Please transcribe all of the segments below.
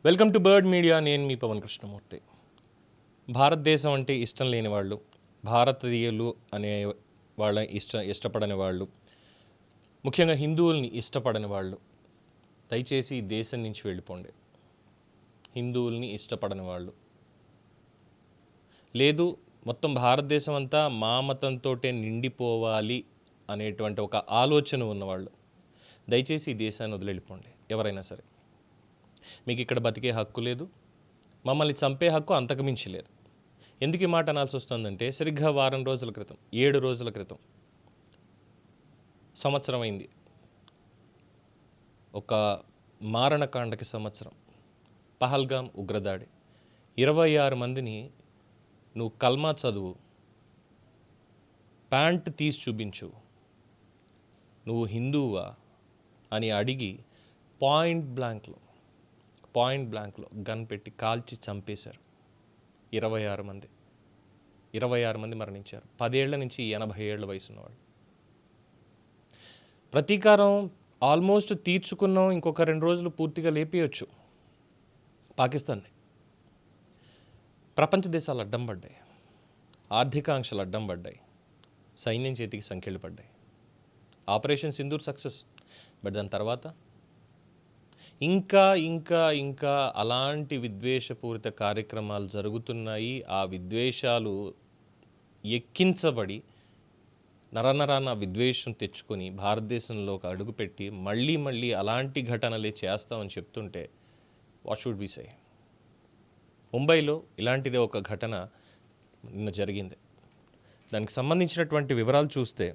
Welcome to bird media. నేను మీ పవన్ కృష్ణమూర్తి. భారతదేశం అంటే ఇష్టం లేని వాళ్ళు, భారతీయులు అనే వాళ్ళ ఇష్టపడని వాళ్ళు, ముఖ్యంగా హిందువుల్ని ఇష్టపడని వాళ్ళు దయచేసి ఈ దేశం నుంచి వెళ్ళిపోండి. హిందువుల్ని ఇష్టపడని వాళ్ళు, లేదు మొత్తం భారతదేశం అంతా మా మతంతోటే నిండిపోవాలి అనేటువంటి ఒక ఆలోచన ఉన్నవాళ్ళు దయచేసి ఈ దేశాన్ని వదిలిపోండి. ఎవరైనా సరే, మీకు ఇక్కడ బతికే హక్కు లేదు, మమ్మల్ని చంపే హక్కు అంతకుమించి లేదు. ఎందుకు ఈ మాట అనాల్సి వస్తుందంటే, సరిగ్గా వారం రోజుల క్రితం, 7 రోజుల క్రితం, సంవత్సరం అయింది, ఒక మారణకాండకి సంవత్సరం. పహల్గాం ఉగ్రదాడి, 26 మందిని నువ్వు కల్మా చదువు, ప్యాంట్ తీసి చూపించు, నువ్వు హిందువా అని అడిగి పాయింట్ బ్లాంక్లో గన్ పెట్టి కాల్చి చంపేశారు. 26 మంది మరణించారు. 10 ఏళ్ల నుంచి 80 ఏళ్ల వయసు ఉన్నవాళ్ళు. ప్రతీకారం ఆల్మోస్ట్ తీర్చుకున్నాం, ఇంకొక 2 రోజులు పూర్తిగా లేపేయచ్చు పాకిస్తాన్ని. ప్రపంచ దేశాలు అడ్డం పడ్డాయి, ఆర్థికాంక్షలు అడ్డం పడ్డాయి, సైన్యం చేతికి సంఖ్యలు పడ్డాయి. ఆపరేషన్ సింధూర్ సక్సెస్, బట్ దాని తర్వాత ఇంకా అలాంటి విద్వేషపూరిత కార్యక్రమాలు జరుగుతున్నాయి. ఆ విద్వేషాలు ఎక్కించబడి నరనరాన విద్వేషం తెచ్చుకొని భారతదేశంలోకి అడుగుపెట్టి మళ్ళీ అలాంటి ఘటనలే చేస్తామని చెప్తుంటే వాట్ షుడ్ వి సే? ముంబైలో ఇలాంటిదే ఒక ఘటన నిన్న జరిగింది. దానికి సంబంధించినటువంటి వివరాలు చూస్తే,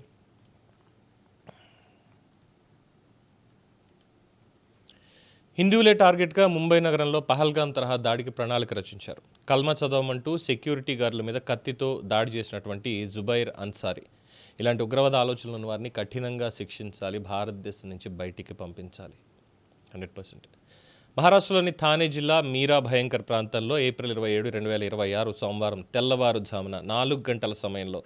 హిందువులే టార్గెట్గా ముంబై నగరంలో పహల్గాం తరహా దాడికి ప్రణాళిక రచించారు. కల్మా చదవమంటూ సెక్యూరిటీ గార్డుల మీద కత్తితో దాడి చేసినటువంటి జుబైర్ అన్సారీ. ఇలాంటి ఉగ్రవాద ఆలోచనలు ఉన్న వారిని కఠినంగా శిక్షించాలి, భారతదేశం నుంచి బయటికి పంపించాలి 100%. మహారాష్ట్రలోని థానే జిల్లా మీరా భయంకర్ ప్రాంతంలో ఏప్రిల్ 27, 2026 సోమవారం తెల్లవారుజామున 4 గంటల సమయంలో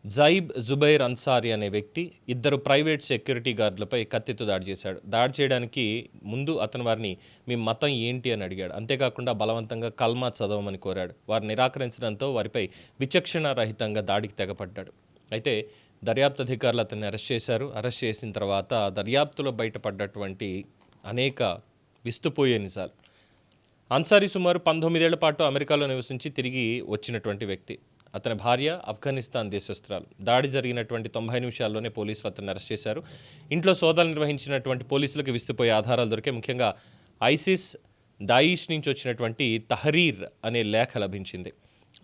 జైబ్ జుబైర్ అన్సారీ అనే వ్యక్తి 2 ప్రైవేట్ సెక్యూరిటీ గార్డులపై కత్తితో దాడి చేశాడు. దాడి చేయడానికి ముందు అతను వారిని మీ మతం ఏంటి అని అడిగాడు. అంతేకాకుండా బలవంతంగా కల్మా చదవమని కోరాడు. వారు నిరాకరించడంతో వారిపై విచక్షణ రహితంగా దాడికి తెగపడ్డాడు. అయితే దర్యాప్తు అధికారులు అతన్ని అరెస్ట్ చేశారు. అరెస్ట్ చేసిన తర్వాత దర్యాప్తులో బయటపడ్డటువంటి అనేక విస్తుపోయే నిజాలు. అన్సారీ సుమారు 19 ఏళ్ల పాటు అమెరికాలో నివసించి తిరిగి వచ్చినటువంటి వ్యక్తి. అతని భార్య ఆఫ్ఘనిస్తాన్ దేశస్తురాలు. దాడి జరిగినటువంటి 90 నిమిషాల్లోనే పోలీసులు అతన్ని అరెస్ట్ చేశారు. ఇంట్లో సోదాలు నిర్వహించినటువంటి పోలీసులకు విస్తుపోయే ఆధారాలు దొరికాయి. ముఖ్యంగా ఐసిస్, దాయిష్ నుంచి వచ్చినటువంటి తహరీర్ అనే లేఖ లభించింది.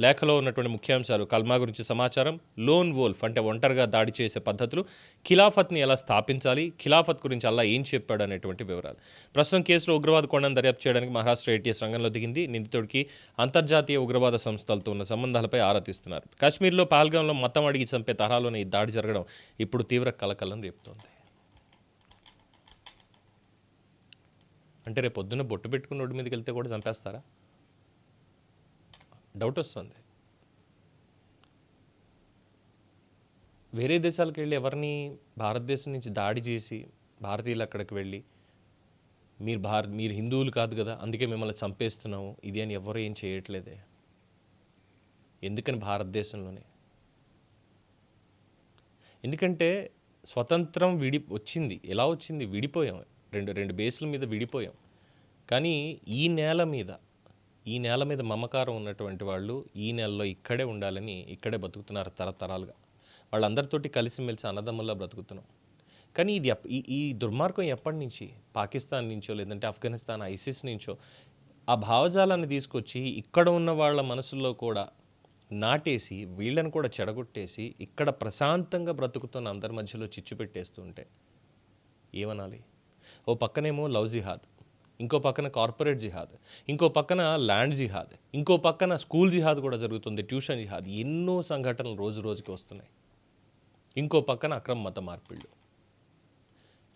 లేఖలో ఉన్నటువంటి ముఖ్యాంశాలు: కల్మా గురించి సమాచారం, లోన్ వోల్ఫ్ అంటే ఒంటరిగా దాడి చేసే పద్ధతులు, ఖిలాఫత్ని ఎలా స్థాపించాలి, ఖిలాఫత్ గురించి అల్లా ఏం చెప్పాడు అనేటువంటి వివరాలు. ప్రస్తుతం కేసులో ఉగ్రవాద కోణాన్ని దర్యాప్తు చేయడానికి మహారాష్ట్ర ఏటీఎస్ రంగంలో దిగింది. నిందితుడికి అంతర్జాతీయ ఉగ్రవాద సంస్థలతో ఉన్న సంబంధాలపై ఆరా తీస్తున్నారు. కాశ్మీర్లో పహల్గాంలో మతం అడిగి చంపే తరహాలోనే ఈ దాడి జరగడం ఇప్పుడు తీవ్ర కలకలం రేపుతోంది. అంటే రేపు పొద్దున్న బొట్టు పెట్టుకుని రోడ్డు మీదకి వెళ్తే కూడా చంపేస్తారా? డౌట్ వస్తుంది. వేరే దేశాలకు వెళ్ళి ఎవరిని భారతదేశం నుంచి దాడి చేసి భారతీయులు అక్కడికి వెళ్ళి మీరు హిందువులు కాదు కదా అందుకే మిమ్మల్ని చంపేస్తున్నాము ఇది అని ఎవరు ఏం చేయట్లేదే. ఎందుకని భారతదేశంలోనే? ఎందుకంటే స్వతంత్రం వచ్చింది. ఎలా వచ్చింది? విడిపోయాం. రెండు బేస్ల మీద విడిపోయాం. కానీ ఈ నేల మీద మమకారం ఉన్నటువంటి వాళ్ళు ఈ నెలలో ఇక్కడే ఉండాలని ఇక్కడే బతుకుతున్నారు తరతరాలుగా. వాళ్ళందరితోటి కలిసిమెలిసి అన్నదమ్ముల్లా బ్రతుకుతున్నాం. కానీ ఈ దుర్మార్గం ఎప్పటి నుంచి? పాకిస్తాన్ నుంచో లేదంటే ఆఫ్ఘనిస్తాన్ ఐసిస్ నుంచో ఆ భావజాలాన్ని తీసుకొచ్చి ఇక్కడ ఉన్న వాళ్ళ మనసుల్లో కూడా నాటేసి వీళ్ళని కూడా చెడగొట్టేసి ఇక్కడ ప్రశాంతంగా బ్రతుకుతున్న అందరి మధ్యలో చిచ్చు పెట్టేస్తుంటే ఏమనాలి? ఓ పక్కనేమో లవ్ జిహాద్, ఇంకో పక్కన కార్పొరేట్ జిహాద్, ఇంకో పక్కన ల్యాండ్ జిహాద్, ఇంకో పక్కన స్కూల్ జిహాద్ కూడా జరుగుతుంది, ట్యూషన్ జిహాద్. ఎన్నో సంఘటనలు రోజుకి వస్తున్నాయి. ఇంకో పక్కన అక్రమ మత మార్పిళ్ళు.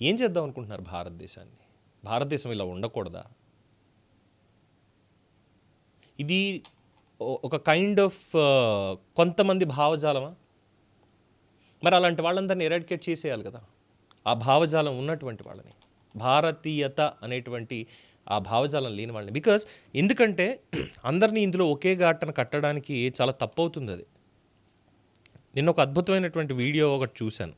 ఏం చేద్దాం అనుకుంటున్నారు భారతదేశాన్ని? భారతదేశం ఇలా ఉండకూడదా? ఇది ఒక కైండ్ ఆఫ్ కొంతమంది భావజాలమా? మరి అలాంటి వాళ్ళందరినీ ఎరాడికేట్ చేసేయాలి కదా. ఆ భావజాలం ఉన్నటువంటి వాళ్ళని, భారతీయత అనేటువంటి ఆ భావజాలం లేని వాళ్ళని. బికాజ్ ఎందుకంటే అందరినీ ఇందులో ఒకే ఘాటన కట్టడానికి చాలా తప్పవుతుంది అది. నిన్న ఒక అద్భుతమైనటువంటి వీడియో ఒకటి చూశాను.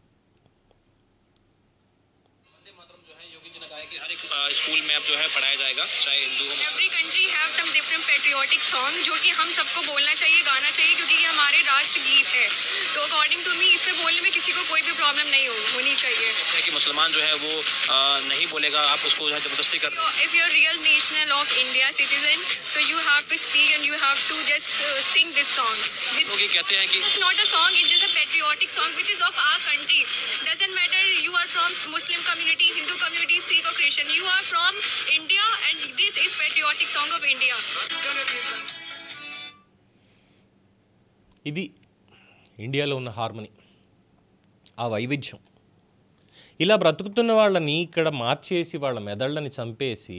स्कूल में अब जो है पढ़ाया जाएगा, चाहे हिंदू हो। Every country have some different patriotic song जो कि हम सबको बोलना चाहिए, गाना चाहिए, क्योंकि ये हमारे राष्ट्र गीत है. तो अकॉर्डिंग टू मी इसमें बोलने में किसी को कोई भी प्रॉब्लम नहीं होनी चाहिए. जैसे कि मुसलमान जो है वो नहीं बोलेगा, आप उसको जो है जबरदस्ती कर। If you're real national of India citizen, so you have to speak and you have to just sing this song. लोग ये कहते हैं कि It's not a song, it's just a patriotic song which is of our country. Doesn't matter you are from Muslim community, Hindu community, Sikh or Christian. You are from India and this is patriotic song of India. ఇది ఇండియాలో ఉన్న harmony, ఆ వైవిధ్యం. ఇలా బ్రతుకుతున్న వాళ్ళని ఇక్కడ మార్చేసి వాళ్ళ మెదళ్ళని చంపేసి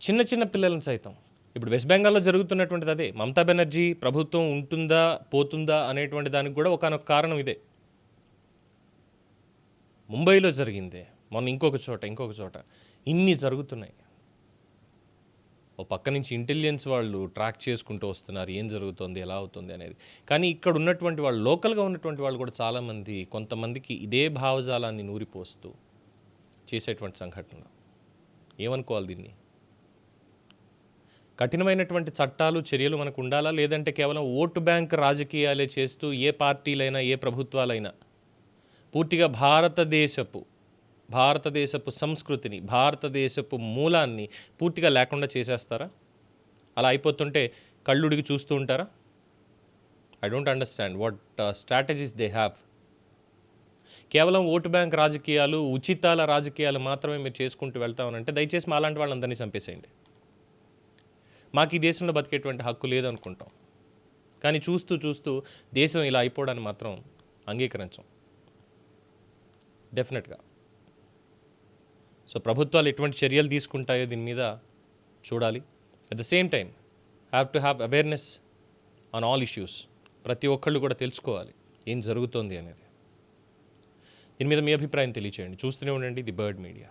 చిన్న చిన్న పిల్లలను సైతం, ఇప్పుడు వెస్ట్ బెంగాల్లో జరుగుతున్నటువంటిది అదే. మమతా బెనర్జీ ప్రభుత్వం ఉంటుందా పోతుందా అనేటువంటి దానికి కూడా ఒకానొక కారణం ఇదే. ముంబైలో జరిగిందే, మొన్న ఇంకొక చోట ఇన్ని జరుగుతున్నాయి. ఓ పక్క నుంచి ఇంటెలిజెన్స్ వాళ్ళు ట్రాక్ చేసుకుంటూ వస్తున్నారు ఏం జరుగుతుంది, ఎలా అవుతుంది అనేది. కానీ ఇక్కడ ఉన్నటువంటి వాళ్ళు, లోకల్గా ఉన్నటువంటి వాళ్ళు కూడా చాలామంది, కొంతమందికి ఇదే భావజాలాన్ని నూరిపోస్తూ చేసేటువంటి సంఘటనలు. ఏమనుకోవాలి దీన్ని? కఠినమైనటువంటి చట్టాలు, చర్యలు మనకు ఉండాలా, లేదంటే కేవలం ఓటు బ్యాంక్ రాజకీయాలే చేస్తూ ఏ పార్టీలైనా ఏ ప్రభుత్వాలైనా పూర్తిగా భారతదేశపు సంస్కృతిని, భారతదేశపు మూలాన్ని పూర్తిగా లేకుండా చేసేస్తారా? అలా అయిపోతుంటే కళ్ళుడికి చూస్తూ ఉంటారా? I don't understand what strategies they have. కేవలం ఓటు బ్యాంక్ రాజకీయాలు, ఉచితాల రాజకీయాలు మాత్రమే మీరు చేసుకుంటూ వెళ్తామనంటే దయచేసి మా అలాంటి వాళ్ళందరినీ చంపేసేయండి. మాకు ఈ దేశంలో బతికేటువంటి హక్కు లేదనుకుంటాం. కానీ చూస్తూ దేశం ఇలా అయిపోవడాన్ని మాత్రం అంగీకరించాం డెఫినెట్గా. సో ప్రభుత్వాలు ఎటువంటి చర్యలు తీసుకుంటాయో దీని మీద చూడాలి. At the same time have to have awareness on all issues. ప్రతి ఒక్కళ్ళు కూడా తెలుసుకోవాలి ఏం జరుగుతోంది అనేది. దీని మీద మీ అభిప్రాయం తెలియచేయండి. చూస్తూనే ఉండండి ది బర్డ్ మీడియా.